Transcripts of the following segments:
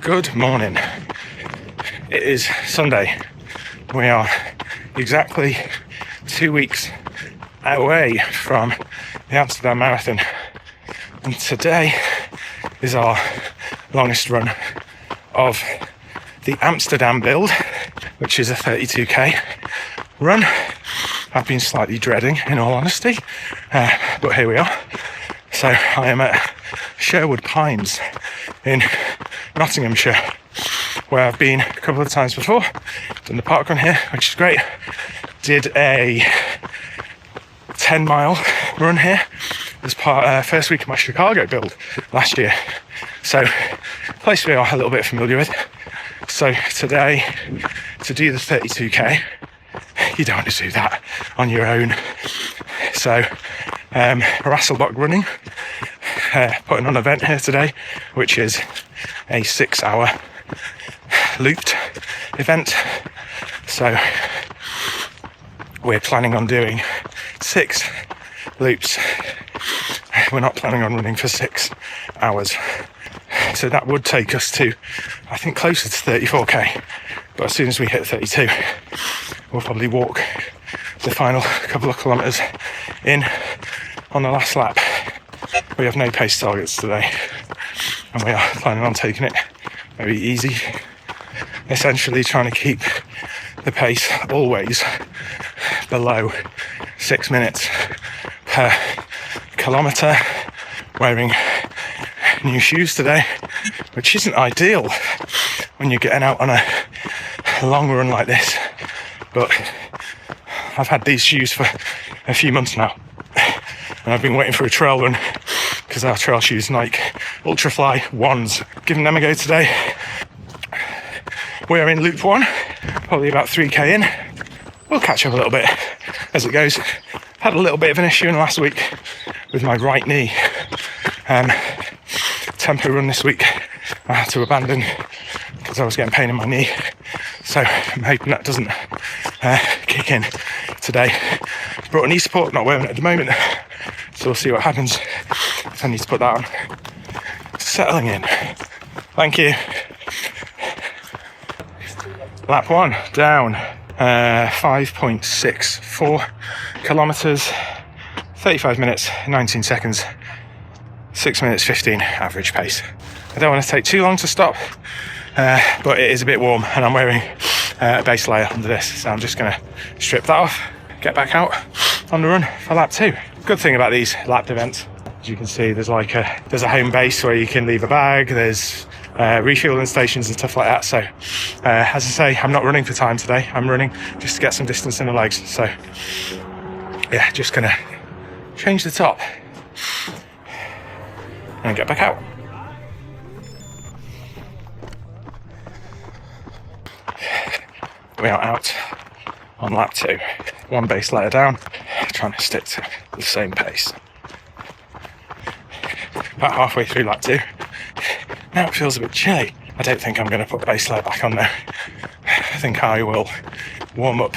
Good morning. It is Sunday. We are exactly 2 weeks away from the Amsterdam Marathon, and today is our longest run of the Amsterdam build, which is a 32k run. I've been slightly dreading, in all honesty, but here we are. So I am at Sherwood Pines in Nottinghamshire, where I've been a couple of times before. Done the park run here, which is great. Did a 10-mile run here as part first week of my Chicago build last year. So place we are a little bit familiar with. So today, to do the 32k, you don't want to do that on your own. So Rasselbock Running putting on an event here today, which is a 6-hour looped event. So we're planning on doing 6 loops. We're not planning on running for 6 hours. So that would take us to, I think, closer to 34k. But as soon as we hit 32, we'll probably walk the final couple of kilometres in on the last lap. We have no pace targets today, and we are planning on taking it very easy, essentially trying to keep the pace always below 6 minutes per kilometre. Wearing new shoes today, which isn't ideal when you're getting out on a long run like this, but I've had these shoes for a few months now, and I've been waiting for a trail run because our trail shoes, Nike Ultrafly 1s, giving them a go today. We're in loop 1, probably about 3k in. We'll catch up a little bit as it goes. Had a little bit of an issue in last week with my right knee. Tempo run this week I had to abandon because I was getting pain in my knee, so I'm hoping that doesn't kick in today. Brought a knee support, not wearing it at the moment, so we'll see what happens if I need to put that on. Settling in. Thank you. Lap 1 down, 5.64 kilometres, 35 minutes 19 seconds, 6 minutes 15 average pace. I don't want to take too long to stop, but it is a bit warm and I'm wearing a base layer under this, so I'm just going to strip that off, get back out on the run for lap 2. Good thing about these lapped events, as you can see, there's a home base where you can leave a bag, there's refueling stations and stuff like that. So as I say, I'm not running for time today, I'm running just to get some distance in the legs. So yeah, just gonna change the top and get back out. We are out on lap 2, 1 base layer down, trying to stick to the same pace. About halfway through lap 2. Now it feels a bit chilly. I don't think I'm going to put the base layer back on there. I think I will warm up,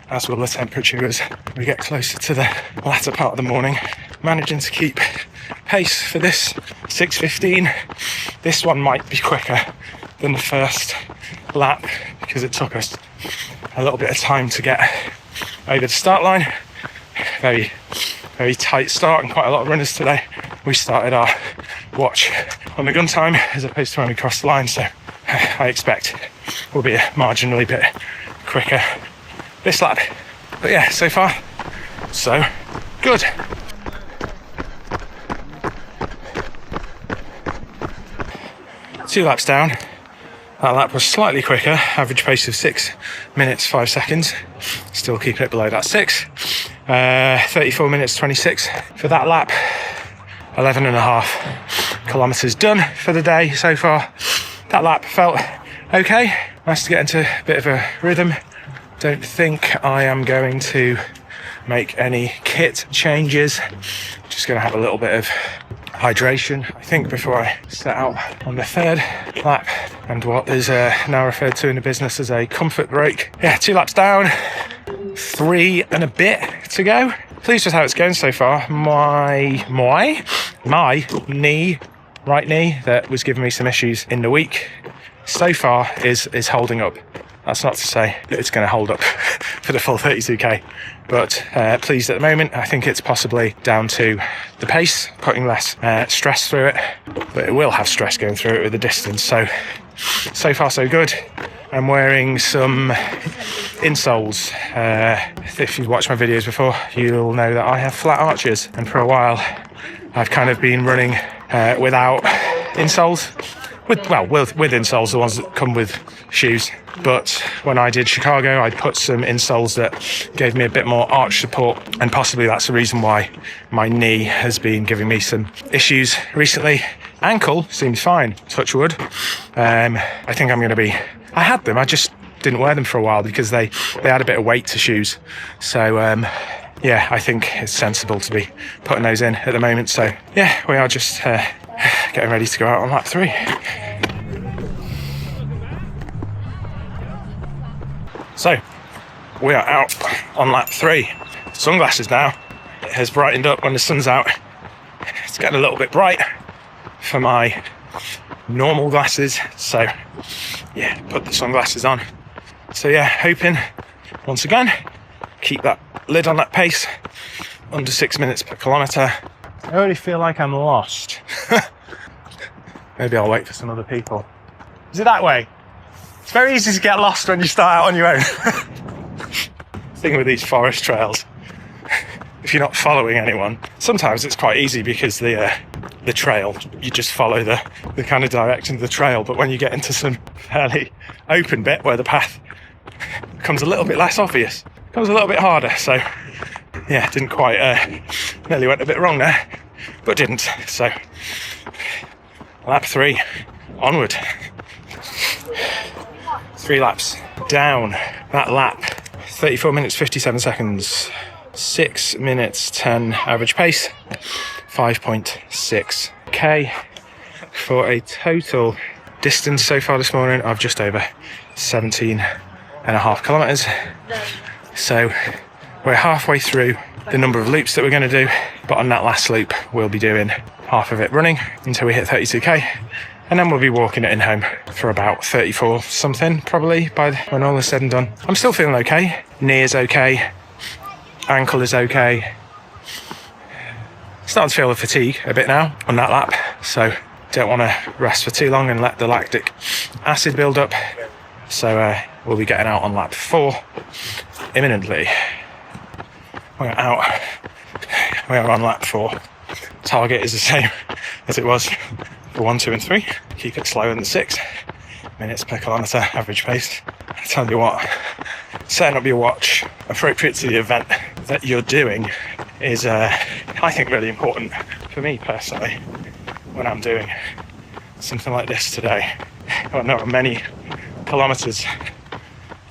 as will the temperature, as we get closer to the latter part of the morning. Managing to keep pace for this 6:15. This one might be quicker than the first lap because it took us a little bit of time to get over the start line. Very, very tight start, and quite a lot of runners today. We started our watch on the gun time as opposed to when we crossed the line, so I expect we'll be a marginally bit quicker this lap. But yeah, so far, so good. Two laps down. That lap was slightly quicker, average pace of 6 minutes 5 seconds. Still keeping it below that 6. 34 minutes 26 for that lap. 11.5 kilometres done for the day so far. That lap felt okay. Nice to get into a bit of a rhythm. Don't think I am going to make any kit changes. Just going to have a little bit of hydration, I think, before I set out on the 3rd lap, and what is now referred to in the business as a comfort break. Yeah, 2 laps down, 3 and a bit to go. Pleased with how it's going so far. My knee right knee that was giving me some issues in the week, so far is holding up. That's not to say that it's going to hold up for the full 32k, but pleased at the moment. I think it's possibly down to the pace, putting less stress through it, but it will have stress going through it with the distance. So far so good. I'm wearing some insoles. If you've watched my videos before, you'll know that I have flat arches, and for a while I've kind of been running without insoles. With insoles, the ones that come with shoes. But when I did Chicago, I put some insoles that gave me a bit more arch support, and possibly that's the reason why my knee has been giving me some issues recently. Ankle seems fine, touch wood. I think I'm going to be... I had them, I just didn't wear them for a while because they had a bit of weight to shoes. So yeah, I think it's sensible to be putting those in at the moment. So yeah, we are just getting ready to go out on lap 3. So we are out on lap 3. Sunglasses now. It has brightened up when the sun's out. It's getting a little bit bright for my normal glasses, so yeah, put the sunglasses on. So yeah, hoping once again keep that lid on that pace, under 6 minutes per kilometre. I already feel like I'm lost. Maybe I'll wait for some other people. Is it that way? It's very easy to get lost when you start out on your own. Thing with these forest trails, if you're not following anyone, sometimes it's quite easy because the trail, you just follow the kind of direction of the trail. But when you get into some fairly open bit where the path becomes a little bit less obvious, becomes a little bit harder. So yeah, didn't quite, nearly went a bit wrong there, but didn't. So lap 3, onward. 3 laps down that lap. 34 minutes 57 seconds, 6 minutes 10 average pace, 5.6k for a total distance so far this morning of just over 17.5 kilometres. So we're halfway through the number of loops that we're going to do, but on that last loop we'll be doing half of it running until we hit 32k, and then we'll be walking it in home for about 34 something probably when all is said and done. I'm still feeling okay. Knee is okay, ankle is okay. Starting to feel the fatigue a bit now on that lap, so don't want to rest for too long and let the lactic acid build up. So we'll be getting out on lap 4 imminently. We are on lap 4. Target is the same as it was for 1, 2 and 3. Keep it slower than 6 minutes per kilometre average pace. I tell you what, setting up your watch appropriate to the event that you're doing is I think really important for me personally when I'm doing something like this today. I know how many kilometres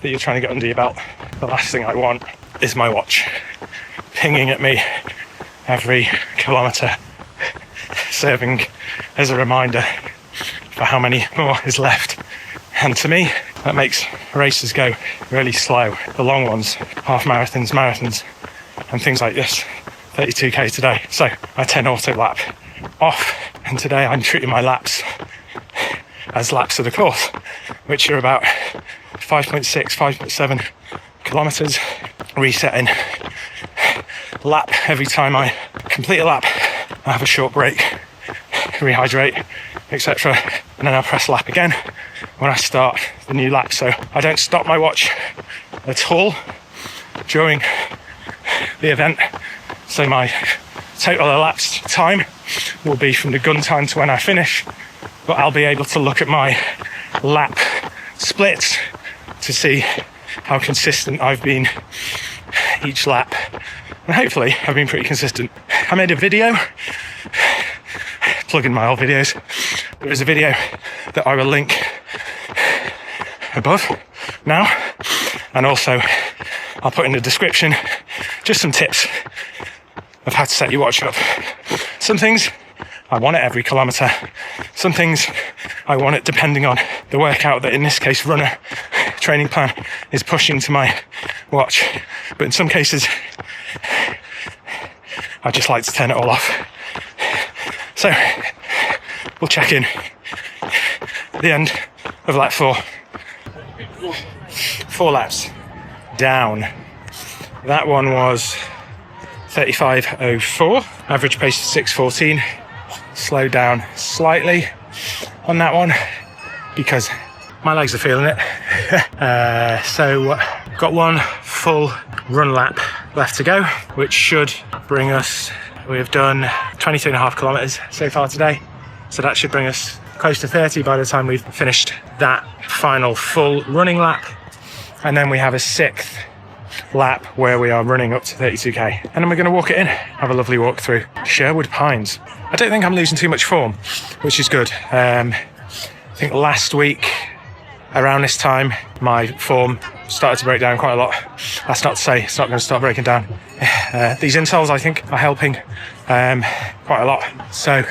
that you're trying to get under your belt. The last thing I want is my watch pinging at me every kilometre, serving as a reminder for how many more is left. And to me, that makes races go really slow. The long ones, half marathons, and things like this, 32k today. So I 10 auto lap off, and today I'm treating my laps as laps of the course, which are about 5.6, 5.7 kilometres, resetting lap every time I complete a lap. I have a short break, rehydrate, etc., and then I'll press lap again when I start the new lap. So I don't stop my watch at all during the event. So my total elapsed time will be from the gun time to when I finish, but I'll be able to look at my lap splits to see how consistent I've been each lap. And hopefully I've been pretty consistent. I made a video, plug in my old videos. There is a video that I will link above now, and also I'll put in the description just some tips of how to set your watch up. Some things I want it every kilometre, some things I want it depending on the workout that in this case Runna training plan is pushing to my watch, but in some cases I just like to turn it all off. So we'll check in at the end of lap 4. 4 laps down. That one was 35.04. Average pace is 6:14. Slowed down slightly on that one because my legs are feeling it. So got one full run lap left to go, which should bring us, we've done 23.5 kilometers so far today. So that should bring us close to 30 by the time we've finished that final full running lap. And then we have a 6th lap where we are running up to 32k. And then we're going to walk it in, have a lovely walk through Sherwood Pines. I don't think I'm losing too much form, which is good. I think last week, around this time, my form started to break down quite a lot. That's not to say it's not going to start breaking down. These insoles, I think, are helping quite a lot. So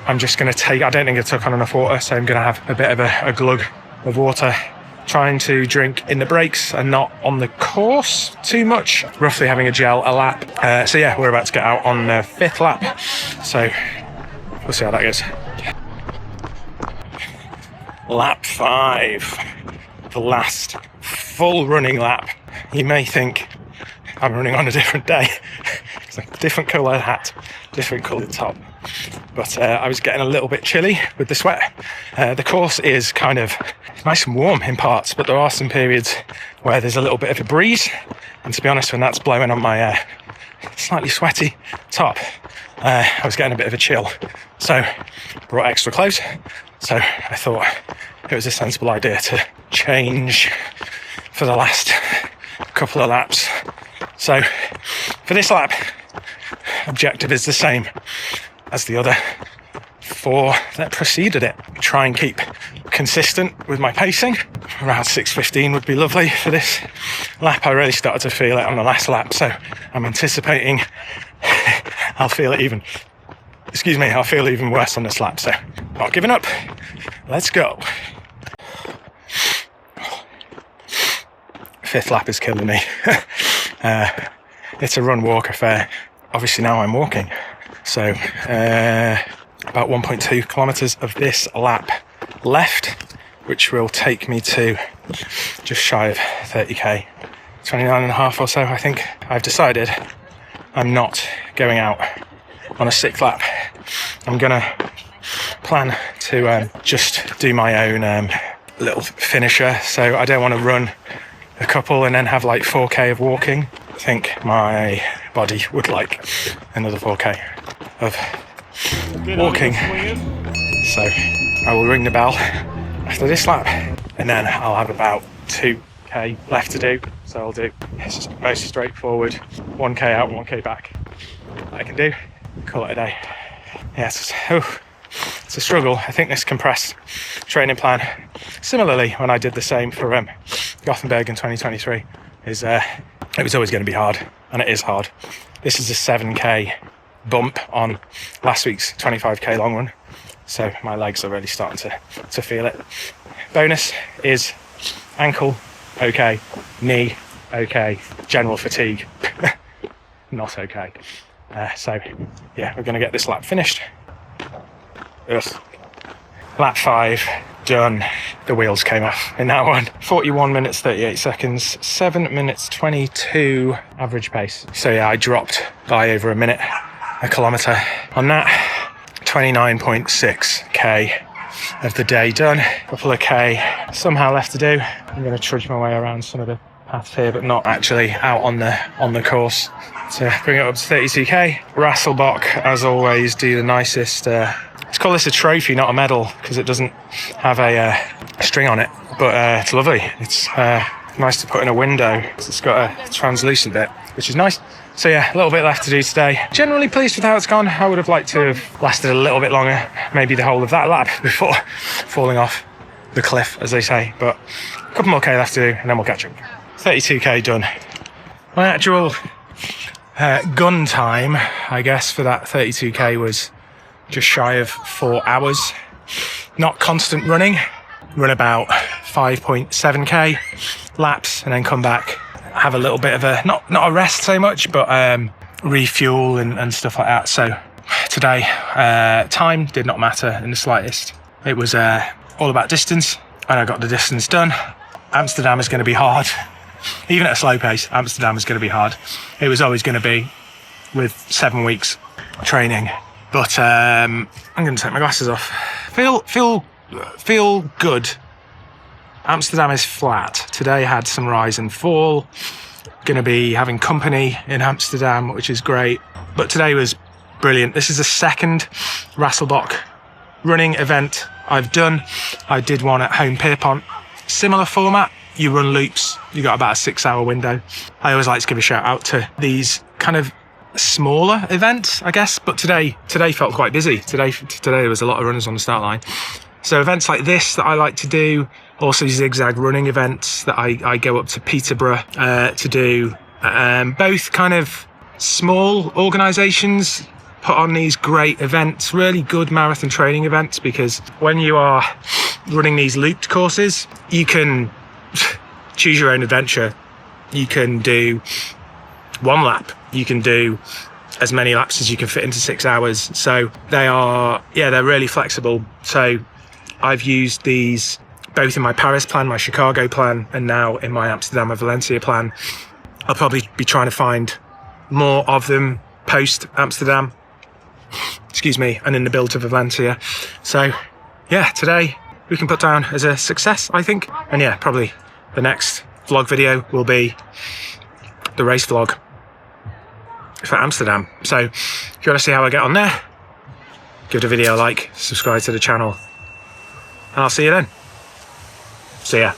I'm just going to take, I don't think I took on enough water, so I'm going to have a bit of a glug of water, trying to drink in the breaks and not on the course too much. Roughly having a gel a lap. So yeah, we're about to get out on the 5th lap. So we'll see how that goes. Lap 5, the last full running lap. You may think I'm running on a different day. It's a different colour hat, different coloured top. But I was getting a little bit chilly with the sweat. The course is kind of nice and warm in parts, but there are some periods where there's a little bit of a breeze. And to be honest, when that's blowing on my slightly sweaty top, I was getting a bit of a chill. So brought extra clothes. So I thought it was a sensible idea to change for the last couple of laps. So for this lap, objective is the same as the other 4 that preceded it. Try and keep consistent with my pacing. Around 6:15 would be lovely for this lap. I really started to feel it on the last lap, so I'm anticipating I'll feel even worse on this lap, so not giving up. Let's go. 5th lap is killing me. It's a run walk affair. Obviously now I'm walking, so about 1.2 kilometers of this lap left, which will take me to just shy of 30k, 29.5 or so. I think I've decided I'm not going out on a 6th lap. I'm gonna plan to just do my own little finisher, so I don't want to run a couple and then have like 4k of walking. I think my body would like another 4k of walking, so I will ring the bell after this lap and then I'll have about 2k left to do. So I'll do it's most straightforward 1k out, 1k back that I can do, call it a day. Yes, it's a struggle. I think this compressed training plan, similarly when I did the same for Gothenburg in 2023, is it was always going to be hard, and it is hard. This is a 7k bump on last week's 25k long run, so my legs are really starting to feel it. Bonus is ankle okay, knee okay, general fatigue not okay. So yeah, we're going to get this lap finished. Ugh. Lap 5 done. The wheels came off in that one. 41 minutes 38 seconds, 7 minutes 22 average pace. So yeah, I dropped by over a minute a kilometre on that. 29.6k of the day done. Couple of k somehow left to do. I'm going to trudge my way around some of the paths here, but not actually out on the course to bring it up to 32k. Rasselbock, as always, do the nicest. Let's call this a trophy, not a medal, because it doesn't have a string on it, but it's lovely. It's nice to put in a window because it's got a translucent bit, which is nice. So yeah, a little bit left to do today. Generally pleased with how it's gone. I would have liked to have lasted a little bit longer, maybe the whole of that lap before falling off the cliff, as they say, but a couple more k left to do and then we'll catch up. 32k done. My actual gun time, I guess, for that 32k was just shy of 4 hours. Not constant running. Run about 5.7k laps and then come back, have a little bit of a not a rest so much, but refuel and stuff like that. So today, time did not matter in the slightest. It was all about distance, and I got the distance done. Amsterdam is going to be hard. Even at a slow pace, Amsterdam is going to be hard. It was always going to be with 7 weeks training. But I'm going to take my glasses off. Feel good. Amsterdam is flat. Today had some rise and fall. Going to be having company in Amsterdam, which is great. But today was brilliant. This is the second Rasselbock running event I've done. I did one at Home Pierpont. Similar format. You run loops. You got about a 6-hour window. I always like to give a shout out to these kind of smaller events, I guess. But today felt quite busy. Today there was a lot of runners on the start line. So events like this that I like to do, also zigzag running events that I go up to Peterborough to do. Both kind of small organisations put on these great events, really good marathon training events, because when you are running these looped courses, you can choose your own adventure. You can do 1 lap. You can do as many laps as you can fit into 6 hours. So they're really flexible. So I've used these both in my Paris plan, my Chicago plan, and now in my Amsterdam and Valencia plan. I'll probably be trying to find more of them post Amsterdam, and in the build to Valencia. So yeah, today we can put down as a success, I think. And yeah, probably the next vlog video will be the race vlog for Amsterdam. So if you want to see how I get on there, give the video a like, subscribe to the channel, and I'll see you then. See ya.